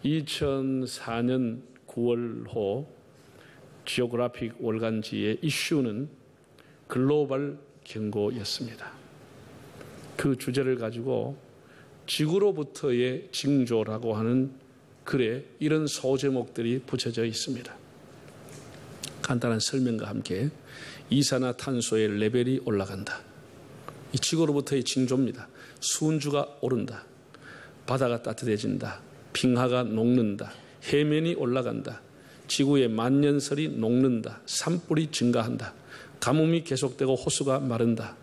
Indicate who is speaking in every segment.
Speaker 1: 2004년 9월호 지오그래픽 월간지의 이슈는 글로벌 경고였습니다. 그 주제를 가지고 지구로부터의 징조라고 하는 글에 이런 소제목들이 붙여져 있습니다. 간단한 설명과 함께 이산화탄소의 레벨이 올라간다. 이 지구로부터의 징조입니다. 수온주가 오른다. 바다가 따뜻해진다. 빙하가 녹는다. 해면이 올라간다. 지구의 만년설이 녹는다. 산불이 증가한다. 가뭄이 계속되고 호수가 마른다.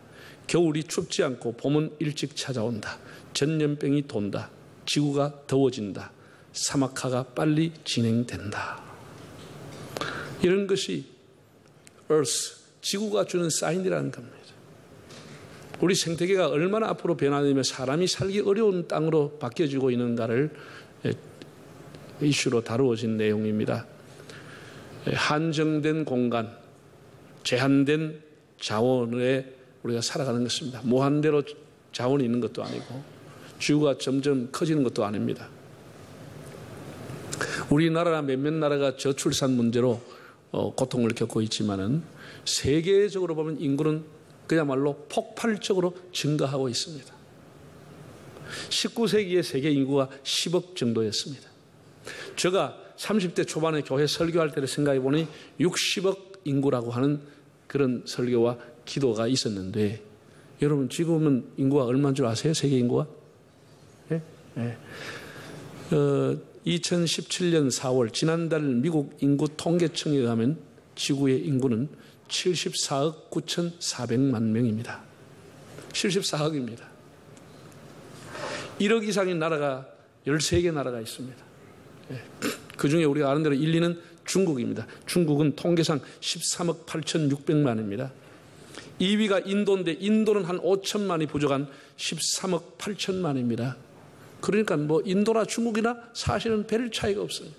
Speaker 1: 겨울이 춥지 않고 봄은 일찍 찾아온다. 전염병이 돈다. 지구가 더워진다. 사막화가 빨리 진행된다. 이런 것이 Earth, 지구가 주는 사인이라는 겁니다. 우리 생태계가 얼마나 앞으로 변화되며 사람이 살기 어려운 땅으로 바뀌어지고 있는가를 이슈로 다루어진 내용입니다. 한정된 공간, 제한된 자원에 우리가 살아가는 것입니다. 무한대로 자원이 있는 것도 아니고 지구가 점점 커지는 것도 아닙니다. 우리나라나 몇몇 나라가 저출산 문제로 고통을 겪고 있지만은 세계적으로 보면 인구는 그야말로 폭발적으로 증가하고 있습니다. 19세기의 세계 인구가 10억 정도였습니다. 제가 30대 초반에 교회 설교할 때를 생각해 보니 60억 인구라고 하는 그런 설교와 기도가 있었는데, 여러분 지금은 인구가 얼마인 줄 아세요? 세계 인구가? 네? 네. 2017년 4월 지난달 미국 인구 통계청에 의하면 지구의 인구는 74억 9,400만 명입니다. 74억입니다. 1억 이상인 나라가 13개 나라가 있습니다. 그 중에 우리가 아는 대로 1, 2는 중국입니다. 중국은 통계상 13억 8,600만입니다. 2위가 인도인데 인도는 한 5천만이 부족한 13억 8천만입니다. 그러니까 뭐 인도나 중국이나 사실은 별 차이가 없어요.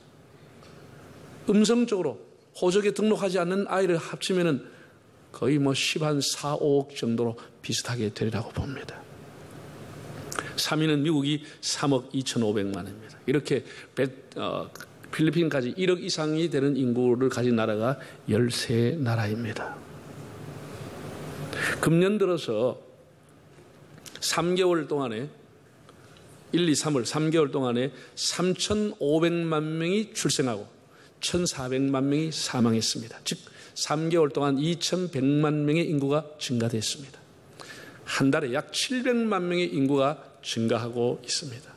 Speaker 1: 음성적으로 호적에 등록하지 않는 아이를 합치면은 거의 뭐 10한 4, 5억 정도로 비슷하게 되리라고 봅니다. 3위는 미국이 3억 2,500만입니다. 이렇게 필리핀까지 1억 이상이 되는 인구를 가진 나라가 13나라입니다. 금년 들어서 3개월 동안에 1, 2, 3월 3개월 동안에 3,500만 명이 출생하고 1,400만 명이 사망했습니다. 즉 3개월 동안 2,100만 명의 인구가 증가됐습니다. 한 달에 약 700만 명의 인구가 증가하고 있습니다.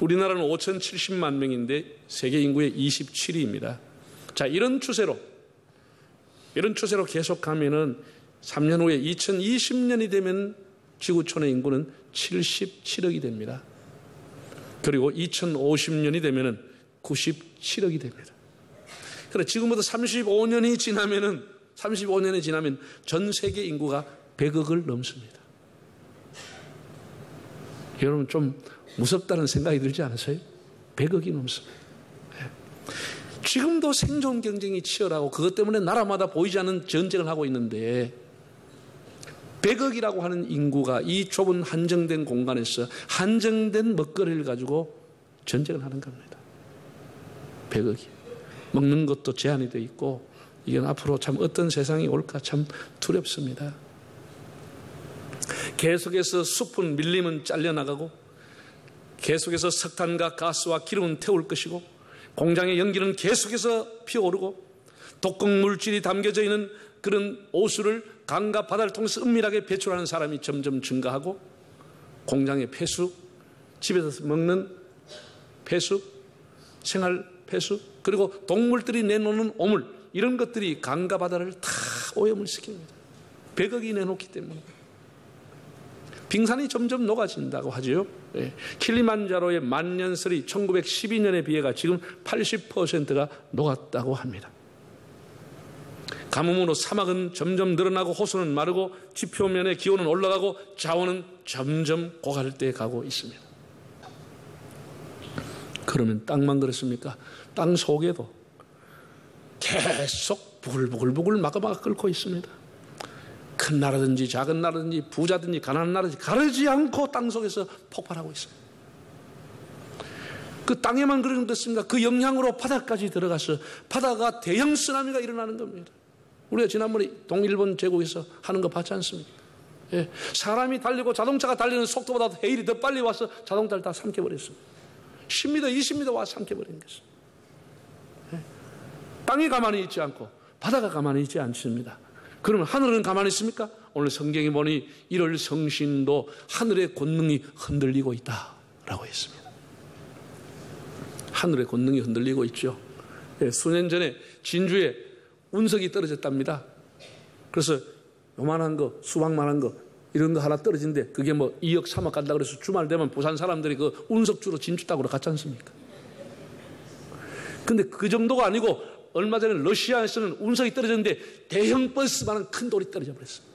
Speaker 1: 우리나라는 5,070만 명인데 세계 인구의 27위입니다. 자, 이런 추세로 계속하면은 3년 후에 2020년이 되면 지구촌의 인구는 77억이 됩니다. 그리고 2050년이 되면은 97억이 됩니다. 그래, 지금부터 35년이 지나면 전 세계 인구가 100억을 넘습니다. 여러분 좀 무섭다는 생각이 들지 않으세요? 100억이 넘습니다. 지금도 생존 경쟁이 치열하고 그것 때문에 나라마다 보이지 않는 전쟁을 하고 있는데 100억이라고 하는 인구가 이 좁은 한정된 공간에서 한정된 먹거리를 가지고 전쟁을 하는 겁니다. 100억이. 먹는 것도 제한이 되어 있고 이건 앞으로 참 어떤 세상이 올까 참 두렵습니다. 계속해서 숲은 밀림은 잘려나가고 계속해서 석탄과 가스와 기름은 태울 것이고 공장의 연기는 계속해서 피어오르고 독극 물질이 담겨져 있는 그런 오수를 강과 바다를 통해서 은밀하게 배출하는 사람이 점점 증가하고 공장의 폐수, 집에서 먹는 폐수, 생활 폐수, 그리고 동물들이 내놓는 오물, 이런 것들이 강과 바다를 다 오염을 시킵니다. 100억이 내놓기 때문에. 빙산이 점점 녹아진다고 하죠. 예. 킬리만자로의 만년설이 1912년에 비해가 지금 80%가 녹았다고 합니다. 가뭄으로 사막은 점점 늘어나고 호수는 마르고 지표면의 기온은 올라가고 자원은 점점 고갈돼 가고 있습니다. 그러면 땅만 그렇습니까? 땅 속에도 계속 부글부글 마그마가 끓고 있습니다. 큰 나라든지 작은 나라든지 부자든지 가난한 나라든지 가르지 않고 땅 속에서 폭발하고 있어요. 그 땅에만 그러는 것입니까? 그 영향으로 바다까지 들어가서 바다가 대형 쓰나미가 일어나는 겁니다. 우리가 지난번에 동일본 제국에서 하는 거 봤지 않습니까? 예, 사람이 달리고 자동차가 달리는 속도보다 해일이 더 빨리 와서 자동차를 다 삼켜버렸습니다. 10m, 20m 와서 삼켜버린 것입니다. 예, 땅이 가만히 있지 않고 바다가 가만히 있지 않습니다. 그러면 하늘은 가만히 있습니까? 오늘 성경에 보니 이럴 성신도 하늘의 권능이 흔들리고 있다라고 했습니다. 하늘의 권능이 흔들리고 있죠. 예, 수년 전에 진주에 운석이 떨어졌답니다. 그래서 요만한 거, 수박만한 거, 이런 거 하나 떨어진데 그게 뭐 2억, 3억 간다 그래서 주말 되면 부산 사람들이 그 운석 주로 진주 따고 갔지 않습니까? 근데 그 정도가 아니고 얼마 전에 러시아에서는 운석이 떨어졌는데 대형 버스만한 큰 돌이 떨어져 버렸어요.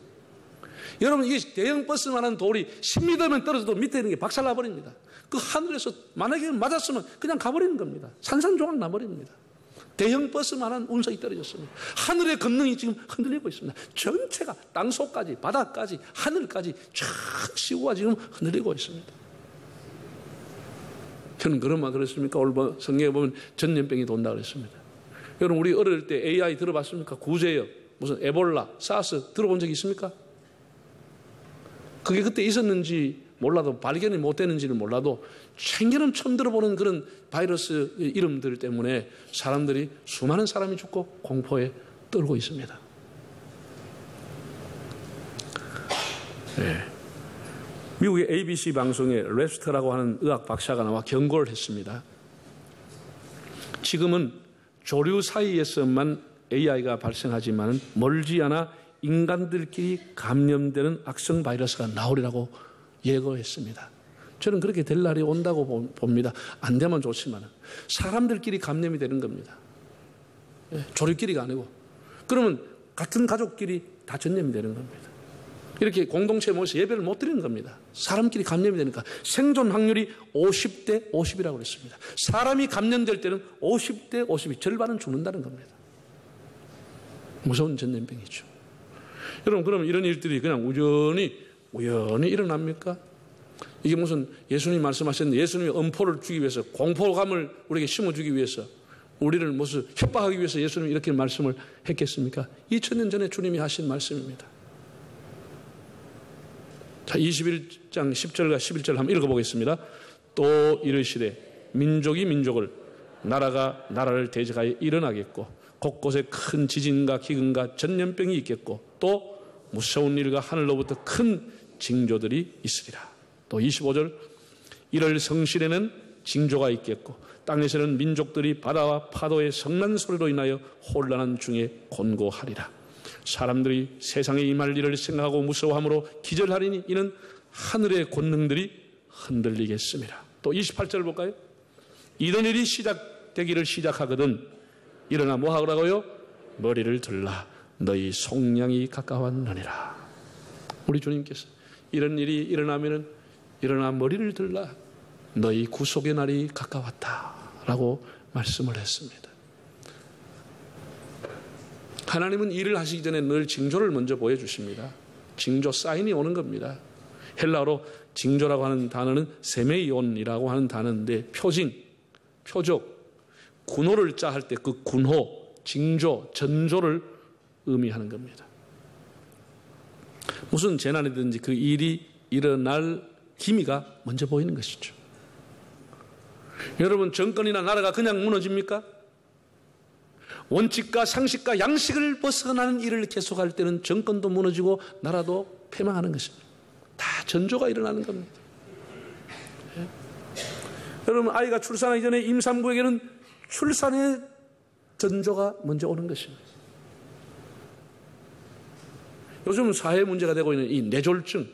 Speaker 1: 여러분, 이게 대형 버스만한 돌이 10m면 떨어져도 밑에 있는 게 박살나버립니다. 그 하늘에서 만약에 맞았으면 그냥 가버리는 겁니다. 산산조각 나버립니다. 대형 버스만한 운석이 떨어졌습니다. 하늘의 권능이 지금 흔들리고 있습니다. 전체가 땅속까지, 바다까지, 하늘까지 쫙 씌우가 지금 흔들리고 있습니다. 저는 그런 말 그랬습니까? 오늘 성경에 보면 전염병이 돈다 그랬습니다. 여러분, 우리 어릴 때 AI 들어봤습니까? 구제역, 무슨 에볼라, 사스 들어본 적 있습니까? 그게 그때 있었는지 몰라도, 발견이 못 되는지는 몰라도 생전은 처음 들어보는 그런 바이러스 이름들 때문에 사람들이, 수많은 사람이 죽고 공포에 떨고 있습니다. 네. 미국의 ABC 방송에 레스터라고 하는 의학 박사가 나와 경고를 했습니다. 지금은 조류 사이에서만 AI가 발생하지만 멀지 않아 인간들끼리 감염되는 악성 바이러스가 나오리라고 예고했습니다. 저는 그렇게 될 날이 온다고 봅니다. 안 되면 좋지만 사람들끼리 감염이 되는 겁니다. 조류끼리가 아니고. 그러면 같은 가족끼리 다 전염이 되는 겁니다. 이렇게 공동체에 모여서 예배를 못 드리는 겁니다. 사람끼리 감염이 되니까 생존 확률이 50대 50이라고 그랬습니다. 사람이 감염될 때는 50대 50이 절반은 죽는다는 겁니다. 무서운 전염병이죠. 여러분, 그러면 이런 일들이 그냥 우연히 일어납니까? 이게 무슨 예수님이 말씀하셨는데, 예수님이 엄포를 주기 위해서, 공포감을 우리에게 심어주기 위해서, 우리를 무슨 협박하기 위해서 예수님이 이렇게 말씀을 했겠습니까? 2000년 전에 주님이 하신 말씀입니다. 자, 21장 10절과 11절 한번 읽어보겠습니다. 또 이르시되 민족이 민족을, 나라가 나라를 대적하여 일어나겠고 곳곳에 큰 지진과 기근과 전염병이 있겠고 또 무서운 일과 하늘로부터 큰 징조들이 있으리라. 또 25절, 이럴 성실에는 징조가 있겠고 땅에서는 민족들이 바다와 파도의 성난 소리로 인하여 혼란한 중에 곤고하리라. 사람들이 세상에 임할 일을 생각하고 무서워함으로 기절하리니 이는 하늘의 권능들이 흔들리겠습니다. 또 28절 볼까요? 이런 일이 시작되기를 시작하거든 일어나 뭐 하라고요? 머리를 들라, 너희 속량이 가까웠느니라. 우리 주님께서 이런 일이 일어나면은 일어나 머리를 들라, 너희 구속의 날이 가까웠다라고 말씀을 했습니다. 하나님은 일을 하시기 전에 늘 징조를 먼저 보여주십니다. 징조, 사인이 오는 겁니다. 헬라어로 징조라고 하는 단어는 세메이온이라고 하는 단어인데 표징, 표적, 군호를 짜할 때 그 군호, 징조, 전조를 의미하는 겁니다. 무슨 재난이든지 그 일이 일어날 기미가 먼저 보이는 것이죠. 여러분, 정권이나 나라가 그냥 무너집니까? 원칙과 상식과 양식을 벗어나는 일을 계속할 때는 정권도 무너지고 나라도 패망하는 것입니다. 다 전조가 일어나는 겁니다. 예? 여러분, 아이가 출산하기 전에 임산부에게는 출산의 전조가 먼저 오는 것입니다. 요즘 사회 문제가 되고 있는 이 뇌졸중,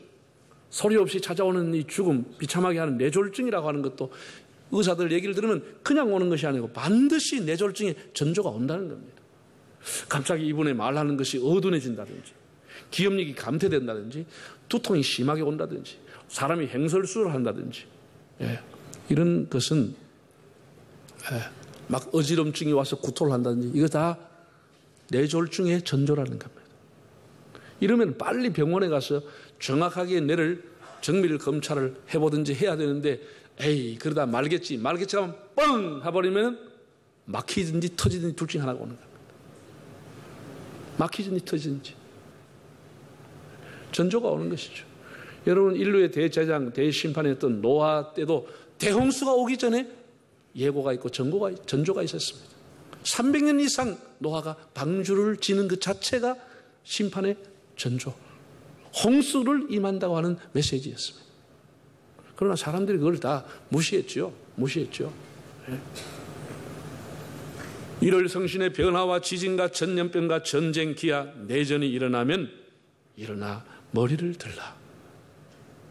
Speaker 1: 소리 없이 찾아오는 이 죽음, 비참하게 하는 뇌졸중이라고 하는 것도 의사들 얘기를 들으면 그냥 오는 것이 아니고 반드시 뇌졸중의 전조가 온다는 겁니다. 갑자기 이분의 말하는 것이 어두워진다든지, 기억력이 감퇴된다든지, 두통이 심하게 온다든지, 사람이 행설수를 한다든지, 이런 것은 막 어지럼증이 와서 구토를 한다든지, 이거 다 뇌졸중의 전조라는 겁니다. 이러면 빨리 병원에 가서 정확하게 뇌를 정밀 검사를 해보든지 해야 되는데 에이 그러다 말겠지 하면 뻥 해버리면 막히든지 터지든지 둘 중에 하나가 오는 겁니다. 막히든지 터지든지 전조가 오는 것이죠. 여러분 인류의 대제장 대심판이었던 노아 때도 대홍수가 오기 전에 예고가 있고 전조가 있었습니다. 300년 이상 노아가 방주를 지는 그 자체가 심판의 전조, 홍수를 임한다고 하는 메시지였습니다. 그러나 사람들이 그걸 다 무시했죠. 예. 1월 성신의 변화와 지진과 전염병과 전쟁, 기아, 내전이 일어나면 일어나 머리를 들라.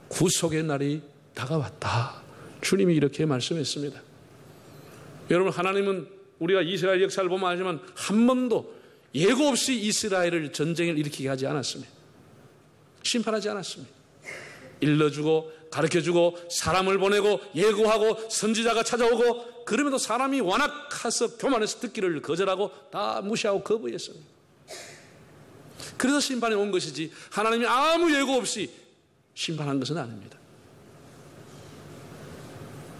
Speaker 1: 구속의 날이 다가왔다. 주님이 이렇게 말씀했습니다. 여러분 하나님은 우리가 이스라엘 역사를 보면 알지만 한 번도 예고 없이 이스라엘을 전쟁을 일으키게 하지 않았습니다. 심판하지 않았습니다. 일러주고 가르쳐주고 사람을 보내고 예고하고 선지자가 찾아오고 그럼에도 사람이 완악해서 교만해서 듣기를 거절하고 다 무시하고 거부했습니다. 그래서 심판이 온 것이지 하나님이 아무 예고 없이 심판한 것은 아닙니다.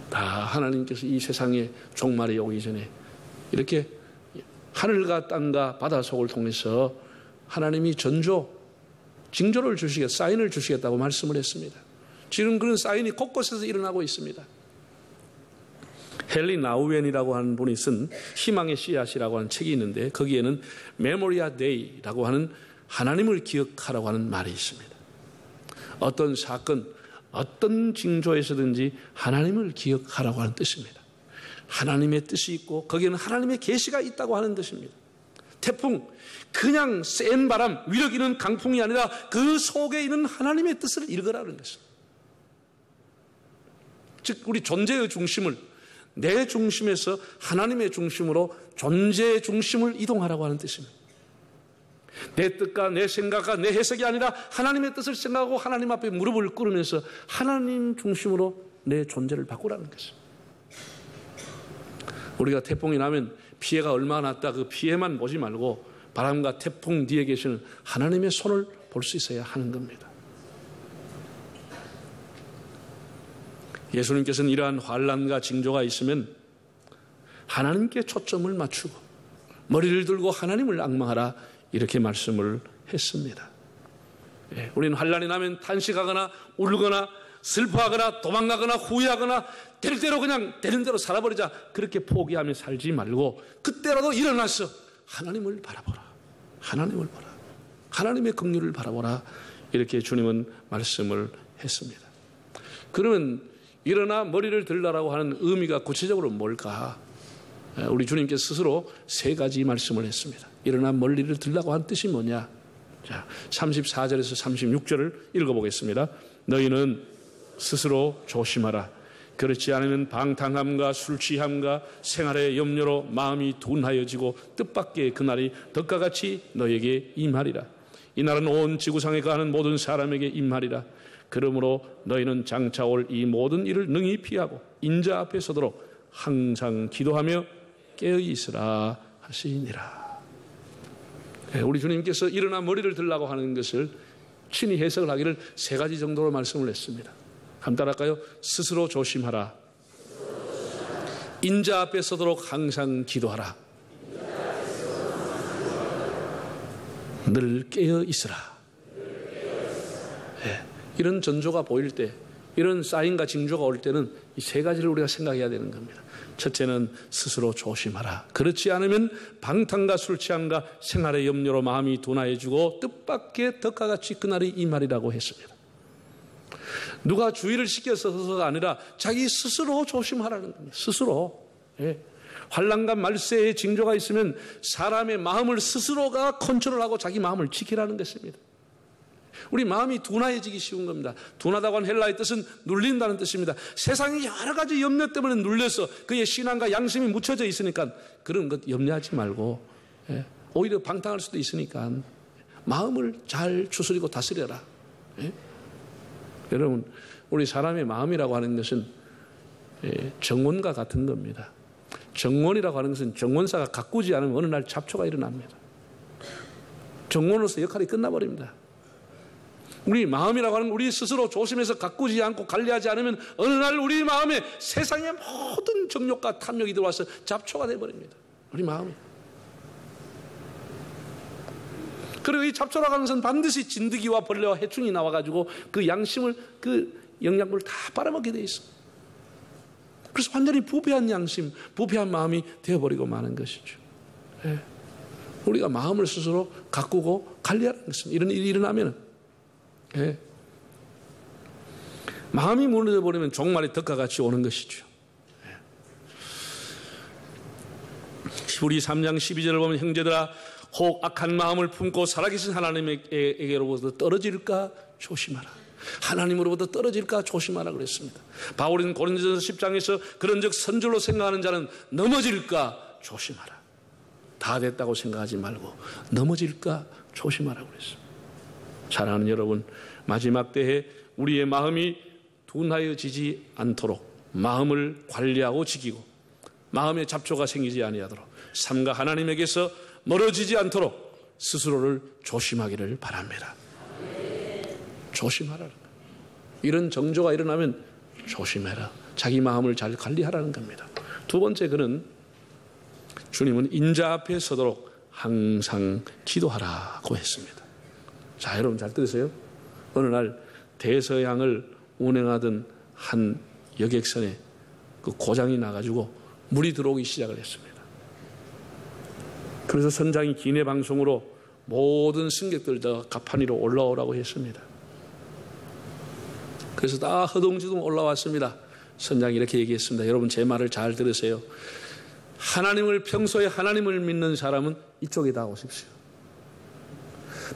Speaker 1: 다 하나님께서 이 세상에 종말이 오기 전에 이렇게 하늘과 땅과 바다 속을 통해서 하나님이 징조를 주시겠다, 사인을 주시겠다고 말씀을 했습니다. 지금 그런 사인이 곳곳에서 일어나고 있습니다. 헨리 나우엔이라고 하는 분이 쓴 희망의 씨앗이라고 하는 책이 있는데 거기에는 메모리아 데이라고 하는 하나님을 기억하라고 하는 말이 있습니다. 어떤 사건, 어떤 징조에서든지 하나님을 기억하라고 하는 뜻입니다. 하나님의 뜻이 있고 거기에는 하나님의 계시가 있다고 하는 뜻입니다. 태풍, 그냥 센 바람, 위력 있는 강풍이 아니라 그 속에 있는 하나님의 뜻을 읽으라는 것입니다. 즉 우리 존재의 중심을 내 중심에서 하나님의 중심으로 존재의 중심을 이동하라고 하는 뜻입니다. 내 뜻과 내 생각과 내 해석이 아니라 하나님의 뜻을 생각하고 하나님 앞에 무릎을 꿇으면서 하나님 중심으로 내 존재를 바꾸라는 것입니다. 우리가 태풍이 나면 피해가 얼마나 났다 그 피해만 보지 말고 바람과 태풍 뒤에 계시는 하나님의 손을 볼 수 있어야 하는 겁니다. 예수님께서는 이러한 환난과 징조가 있으면 하나님께 초점을 맞추고 머리를 들고 하나님을 앙망하라 이렇게 말씀을 했습니다. 우리는 환난이 나면 탄식하거나 울거나 슬퍼하거나 도망가거나 후회하거나 될 대로 그냥 되는 대로 살아버리자 그렇게 포기하며 살지 말고 그때라도 일어나서 하나님을 바라보라. 하나님을 보라. 하나님의 긍휼을 바라보라. 이렇게 주님은 말씀을 했습니다. 그러면 일어나 머리를 들라라고 하는 의미가 구체적으로 뭘까? 우리 주님께서 스스로 세 가지 말씀을 했습니다. 일어나 머리를 들라고 한 뜻이 뭐냐? 자, 34절에서 36절을 읽어보겠습니다. 너희는 스스로 조심하라. 그렇지 않으면 방탕함과 술 취함과 생활의 염려로 마음이 둔하여지고 뜻밖의 그날이 덕과 같이 너에게 임하리라. 이 날은 온 지구상에 거하는 모든 사람에게 임하리라. 그러므로 너희는 장차 올 이 모든 일을 능히 피하고 인자 앞에 서도록 항상 기도하며 깨어 있으라 하시니라. 우리 주님께서 일어나 머리를 들라고 하는 것을 친히 해석을 하기를 세 가지 정도로 말씀을 했습니다. 한번 따라할까요? 스스로 조심하라. 인자 앞에 서도록 항상 기도하라. 늘 깨어 있으라. 이런 전조가 보일 때, 이런 사인과 징조가 올 때는 이 세 가지를 우리가 생각해야 되는 겁니다. 첫째는 스스로 조심하라. 그렇지 않으면 방탕과 술 취함과 생활의 염려로 마음이 둔하여지고 뜻밖의 덕과 같이 그날이 임하리라고 했습니다. 누가 주의를 시켜서가 아니라 자기 스스로 조심하라는 겁니다. 스스로. 환난과 말세의 징조가 있으면 사람의 마음을 스스로가 컨트롤하고 자기 마음을 지키라는 것입니다. 우리 마음이 둔하여지기 쉬운 겁니다. 둔하다고 하는 헬라의 뜻은 눌린다는 뜻입니다. 세상의 여러 가지 염려 때문에 눌려서 그의 신앙과 양심이 묻혀져 있으니까 그런 것 염려하지 말고 오히려 방탕할 수도 있으니까 마음을 잘 추스리고 다스려라. 여러분, 우리 사람의 마음이라고 하는 것은 정원과 같은 겁니다. 정원이라고 하는 것은 정원사가 가꾸지 않으면 어느 날 잡초가 일어납니다. 정원으로서 역할이 끝나버립니다. 우리 마음이라고 하는 우리 스스로 조심해서 가꾸지 않고 관리하지 않으면 어느 날 우리 마음에 세상의 모든 정욕과 탐욕이 들어와서 잡초가 되어버립니다. 우리 마음이. 그리고 이 잡초라고 하는 것은 반드시 진드기와 벌레와 해충이 나와가지고 그 양심을, 그 영양분을 다 빨아먹게 돼 있어. 그래서 완전히 부패한 양심, 부패한 마음이 되어버리고 마는 것이죠. 네. 우리가 마음을 스스로 가꾸고 관리하는 것은 이런 일이 일어나면, 네. 마음이 무너져 버리면 종말이 덕과 같이 오는 것이죠. 네. 히브리 3장 12절을 보면 형제들아 혹 악한 마음을 품고 살아계신 하나님에게로부터 떨어질까 조심하라. 하나님으로부터 떨어질까 조심하라 그랬습니다. 바울은 고린도전서 10장에서 그런즉 선줄로 생각하는 자는 넘어질까 조심하라. 다 됐다고 생각하지 말고 넘어질까 조심하라 그랬습니다. 사랑하는 여러분, 마지막 때에 우리의 마음이 둔하여지지 않도록 마음을 관리하고 지키고 마음에 잡초가 생기지 아니하도록 삶과 하나님에게서 멀어지지 않도록 스스로를 조심하기를 바랍니다. 조심하라. 이런 정조가 일어나면 조심해라. 자기 마음을 잘 관리하라는 겁니다. 두 번째, 그는 주님은 인자 앞에 서도록 항상 기도하라고 했습니다. 자, 여러분 잘 들으세요. 어느 날 대서양을 운행하던 한 여객선에 그 고장이 나가지고 물이 들어오기 시작을 했습니다. 그래서 선장이 기내 방송으로 모든 승객들 다 갑판 위로 올라오라고 했습니다. 그래서 다 허둥지둥 올라왔습니다. 선장이 이렇게 얘기했습니다. 여러분 제 말을 잘 들으세요. 하나님을, 평소에 하나님을 믿는 사람은 이쪽에 다 오십시오.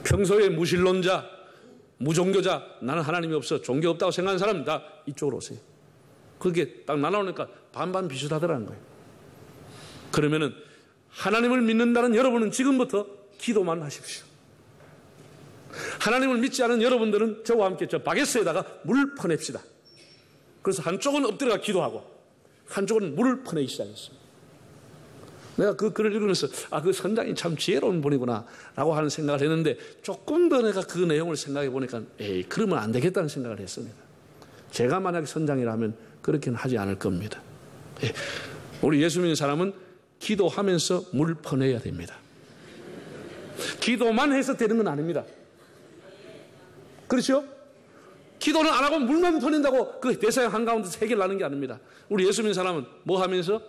Speaker 1: 평소에 무신론자, 무종교자, 나는 하나님이 없어, 종교 없다고 생각하는 사람 다 이쪽으로 오세요. 그게 딱 날아오니까 반반 비슷하더라는 거예요. 그러면은 하나님을 믿는다는 여러분은 지금부터 기도만 하십시오. 하나님을 믿지 않은 여러분들은 저와 함께 저 바게스에다가 물 퍼냅시다. 그래서 한쪽은 엎드려가 기도하고 한쪽은 물을 퍼내기 시작했습니다. 내가 그 글을 읽으면서 그 선장이 참 지혜로운 분이구나 라고 하는 생각을 했는데 조금 더 내가 그 내용을 생각해 보니까 그러면 안 되겠다는 생각을 했습니다. 제가 만약에 선장이라면 그렇게는 하지 않을 겁니다. 우리 예수 믿는 사람은 기도하면서 물 퍼내야 됩니다. 기도만 해서 되는 건 아닙니다. 그렇죠? 기도는 안 하고 물만 퍼낸다고 그 대서양 한가운데서 해결나는 게 아닙니다. 우리 예수 믿는 사람은 뭐 하면서?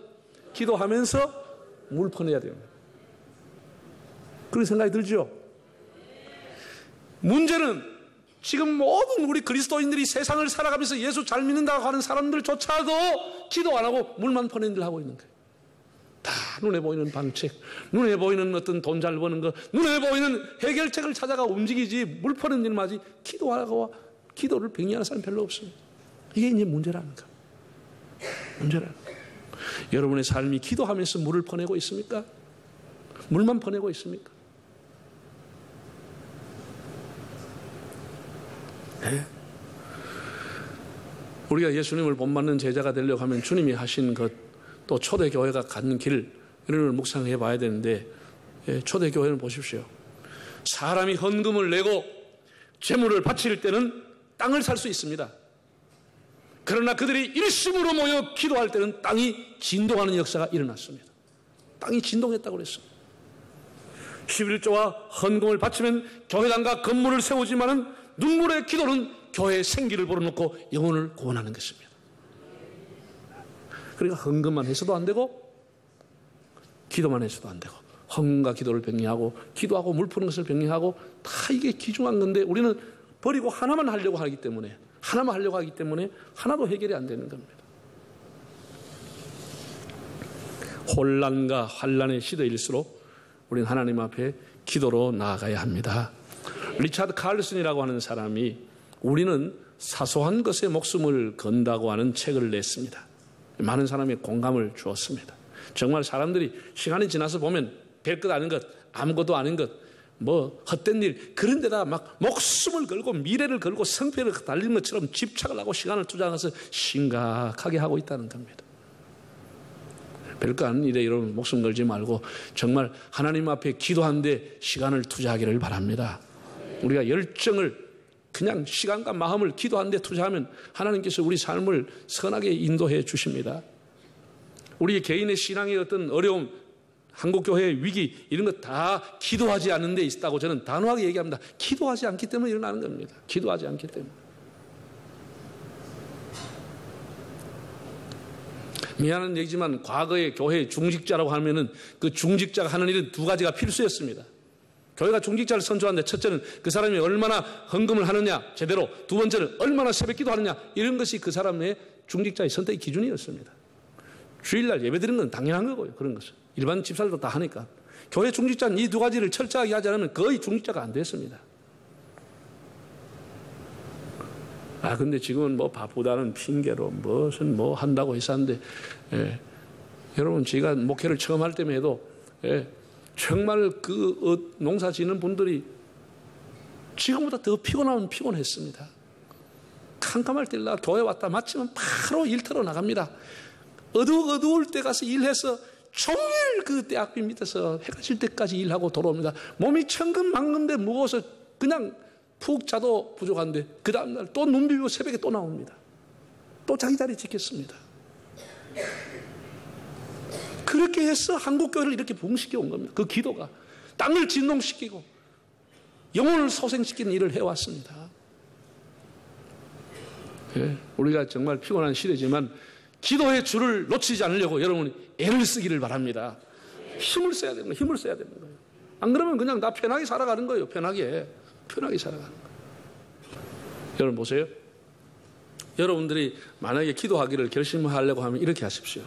Speaker 1: 기도하면서 물 퍼내야 됩니다. 그런 생각이 들죠? 문제는 지금 모든 우리 그리스도인들이 세상을 살아가면서 예수 잘 믿는다고 하는 사람들조차도 기도 안 하고 물만 퍼내는 일 하고 있는 거예요. 다 눈에 보이는 방책, 눈에 보이는 어떤 돈 잘 버는 거, 눈에 보이는 해결책을 찾아가 움직이지 물 퍼내는 일만 하지 기도하고 기도를 병리하는 사람 별로 없습니다. 이게 이제 문제라는 거. 문제라는 거. 여러분의 삶이 기도하면서 물을 퍼내고 있습니까? 물만 퍼내고 있습니까? 네. 우리가 예수님을 본받는 제자가 되려고 하면 주님이 하신 것, 또 초대교회가 가는 길, 이런 걸 묵상해 봐야 되는데, 초대교회는 보십시오. 사람이 헌금을 내고 재물을 바칠 때는 땅을 살 수 있습니다. 그러나 그들이 일심으로 모여 기도할 때는 땅이 진동하는 역사가 일어났습니다. 땅이 진동했다고 그랬습니다. 11조와 헌금을 바치면 교회당과 건물을 세우지만은 눈물의 기도는 교회의 생기를 불어넣고 영혼을 구원하는 것입니다. 그러니까 헌금만 해서도 안 되고 기도만 해서도 안 되고 헌금과 기도를 병리하고 기도하고 물 푸는 것을 병리하고 다 이게 귀중한 건데 우리는 버리고 하나만 하려고 하기 때문에 하나도 해결이 안 되는 겁니다. 혼란과 환란의 시대일수록 우리는 하나님 앞에 기도로 나아가야 합니다. 리차드 칼슨이라고 하는 사람이 우리는 사소한 것에 목숨을 건다고 하는 책을 냈습니다. 많은 사람이 공감을 주었습니다. 정말 사람들이 시간이 지나서 보면 별것 아닌 것, 아무것도 아닌 것, 뭐 헛된 일, 그런 데다 막 목숨을 걸고 미래를 걸고 성패를 달리는 것처럼 집착을 하고 시간을 투자해서 심각하게 하고 있다는 겁니다. 별거 아닌 일에 여러분 목숨 걸지 말고 정말 하나님 앞에 기도하는데 시간을 투자하기를 바랍니다. 우리가 열정을 그냥 시간과 마음을 기도하는 데 투자하면 하나님께서 우리 삶을 선하게 인도해 주십니다. 우리 개인의 신앙의 어떤 어려움, 한국교회의 위기 이런 거 다 기도하지 않는 데 있다고 저는 단호하게 얘기합니다. 기도하지 않기 때문에 일어나는 겁니다. 기도하지 않기 때문에. 미안한 얘기지만 과거의 교회의 중직자라고 하면은 그 중직자가 하는 일은 두 가지가 필수였습니다. 교회가 중직자를 선조하는데 첫째는 그 사람이 얼마나 헌금을 하느냐 제대로, 두 번째는 얼마나 새벽기도 하느냐, 이런 것이 그 사람의 중직자의 선택의 기준이었습니다. 주일날 예배드리는 건 당연한 거고요. 그런 것은 일반 집사들도 다 하니까. 교회 중직자는 이 두 가지를 철저하게 하지 않으면 거의 중직자가 안 됐습니다. 근데 지금은 뭐 바쁘다는 핑계로 무슨 뭐 한다고 해서 하는데, 여러분, 제가 목회를 처음 할 때만 해도, 정말 그 농사 짓는 분들이 지금보다 더 피곤했습니다. 캄캄할 때 교회 왔다 마치면 바로 일터로 나갑니다. 어두울 때 가서 일해서 종일 그 대학비 밑에서 해가 질 때까지 일하고 돌아옵니다. 몸이 천근만근데 무거워서 그냥 푹 자도 부족한데 그 다음날 또 눈 비비고 새벽에 또 나옵니다. 또 자기 자리 지켰습니다. 그렇게 해서 한국교회를 이렇게 부흥시켜 온 겁니다. 그 기도가 땅을 진동시키고 영혼을 소생시키는 일을 해왔습니다. 우리가 정말 피곤한 시대지만 기도의 줄을 놓치지 않으려고 여러분이 애를 쓰기를 바랍니다. 힘을 써야 되는 거예요. 힘을 써야 되는 거예요. 안 그러면 그냥 나 편하게 살아가는 거예요. 편하게 살아가는 거예요. 여러분 보세요. 여러분들이 만약에 기도하기를 결심하려고 하면 이렇게 하십시오.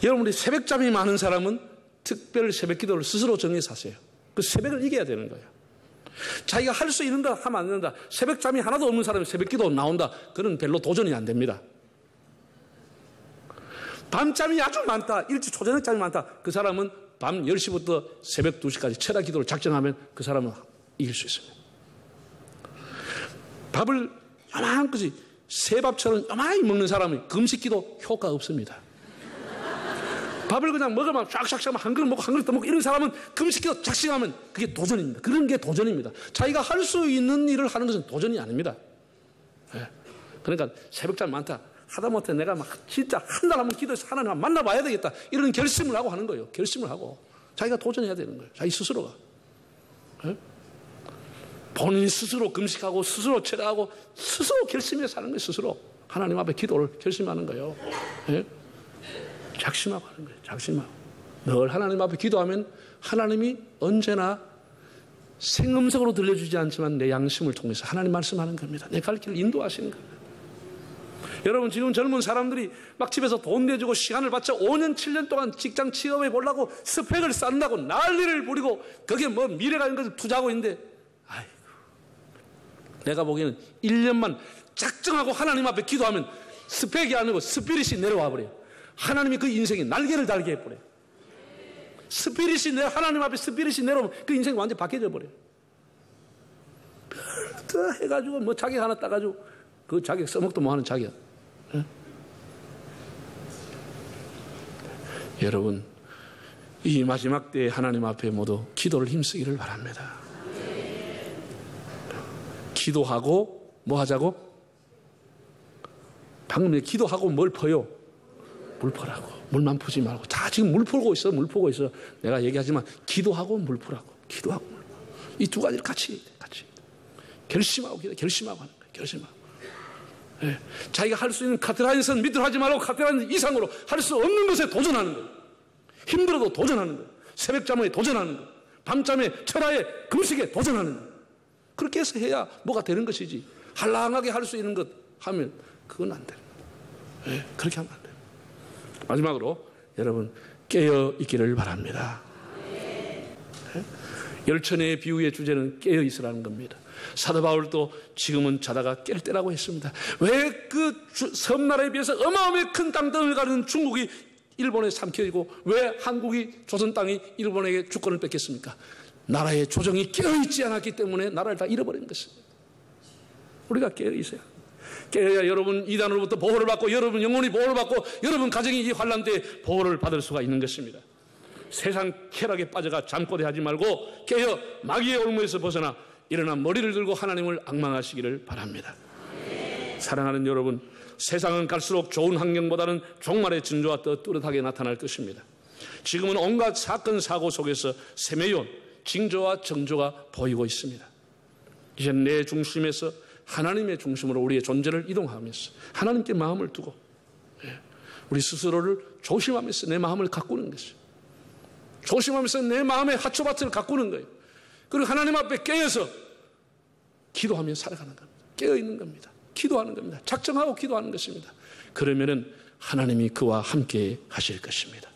Speaker 1: 여러분들이 새벽잠이 많은 사람은 특별 새벽 기도를 스스로 정해서 하세요. 그 새벽을 이겨야 되는 거예요. 자기가 할 수 있는다 하면 안 된다. 새벽잠이 하나도 없는 사람이 새벽 기도 나온다. 그건 별로 도전이 안 됩니다. 밤잠이 아주 많다. 일찍 초저녁잠이 많다. 그 사람은 밤 10시부터 새벽 2시까지 철야 기도를 작정하면 그 사람은 이길 수 있습니다. 밥을 요만큼씩 새밥처럼 요만히 먹는 사람은 금식 기도 효과가 없습니다. 밥을 그냥 먹으면 샥샥샥 한 그릇 먹고 한 그릇 더 먹고 이런 사람은 금식 기도 작정하면 그게 도전입니다. 그런 게 도전입니다. 자기가 할 수 있는 일을 하는 것은 도전이 아닙니다. 그러니까 새벽잠 많다. 하다못해 내가 막 진짜 한 달 한번 기도해서 하나님 만나봐야 되겠다. 이런 결심을 하고 하는 거예요. 결심을 하고. 자기가 도전해야 되는 거예요. 자기 스스로가. 본인 스스로 금식하고 스스로 철야하고 스스로 결심해서 하는 거예요. 스스로. 하나님 앞에 기도를 결심하는 거예요. 작심하고 하는 거예요. 작심하고. 늘 하나님 앞에 기도하면 하나님이 언제나 생음색으로 들려주지 않지만 내 양심을 통해서 하나님 말씀하는 겁니다. 내 갈 길을 인도하시는 겁니다. 여러분 지금 젊은 사람들이 막 집에서 돈 내주고 시간을 바쳐 5년 7년 동안 직장 취업해 보려고 스펙을 쌓는다고 난리를 부리고 거기에 뭐 미래가 있는 것을 투자하고 있는데, 아이고, 내가 보기에는 1년만 작정하고 하나님 앞에 기도하면 스펙이 아니고 스피릿이 내려와 버려요. 하나님이 그 인생에 날개를 달게 해버려요. 하나님 앞에 스피릿이 내려오면 그 인생이 완전히 바뀌어져 버려요. 또 해가지고 뭐 자격 하나 따가지고 그 자격 써먹도 뭐하는 자격. 여러분 이 마지막 때에 하나님 앞에 모두 기도를 힘쓰기를 바랍니다. 기도하고 뭐 하자고? 방금 기도하고 뭘 퍼요? 물 퍼라고. 물만 푸지 말고. 다 지금 물 풀고 있어. 내가 얘기하지만 기도하고 물 푸라고. 기도하고 물 푸. 이 두 가지를 같이 결심하고 결심하고 하는 거예요. 결심하고. 자기가 할 수 있는 카트라인선 밑으로 하지 말고 카트라인 이상으로 할 수 없는 것에 도전하는 거예요. 힘들어도 도전하는 거예요. 새벽잠에 도전하는 거예요. 밤잠에 철야에 금식에 도전하는 거예요. 그렇게 해서 해야 뭐가 되는 것이지. 한량하게 할 수 있는 것 하면 그건 안 되는 거예요. 그렇게 하면 안 돼요. 마지막으로 여러분 깨어 있기를 바랍니다. 열천의 비유의 주제는 깨어 있으라는 겁니다. 사도 바울도 지금은 자다가 깰 때라고 했습니다. 왜 그 섬나라에 비해서 어마어마하게 큰 땅덩을 가르는 중국이 일본에 삼켜지고 왜 한국이 조선 땅이 일본에게 주권을 뺏겼습니까? 나라의 조정이 깨어있지 않았기 때문에 나라를 다 잃어버린 것입니다. 우리가 깨어있어야, 깨어야 여러분 이단으로부터 보호를 받고 여러분 영혼이 보호를 받고 여러분 가정이 이 환란 때에 보호를 받을 수가 있는 것입니다. 세상 쾌락에 빠져가 잠꼬대하지 말고 깨어 마귀의 올무에서 벗어나 일어나 머리를 들고 하나님을 앙망하시기를 바랍니다. 사랑하는 여러분, 세상은 갈수록 좋은 환경보다는 종말의 징조가 더 뚜렷하게 나타날 것입니다. 지금은 온갖 사건 사고 속에서 세매연 징조와 정조가 보이고 있습니다. 이제 내 중심에서 하나님의 중심으로 우리의 존재를 이동하면서 하나님께 마음을 두고 우리 스스로를 조심하면서 내 마음을 가꾸는 것이죠. 조심하면서 내 마음의 하초밭을 가꾸는 거예요. 그리고 하나님 앞에 깨어서 기도하며 살아가는 겁니다. 깨어있는 겁니다. 기도하는 겁니다. 작정하고 기도하는 것입니다. 그러면은 하나님이 그와 함께 하실 것입니다.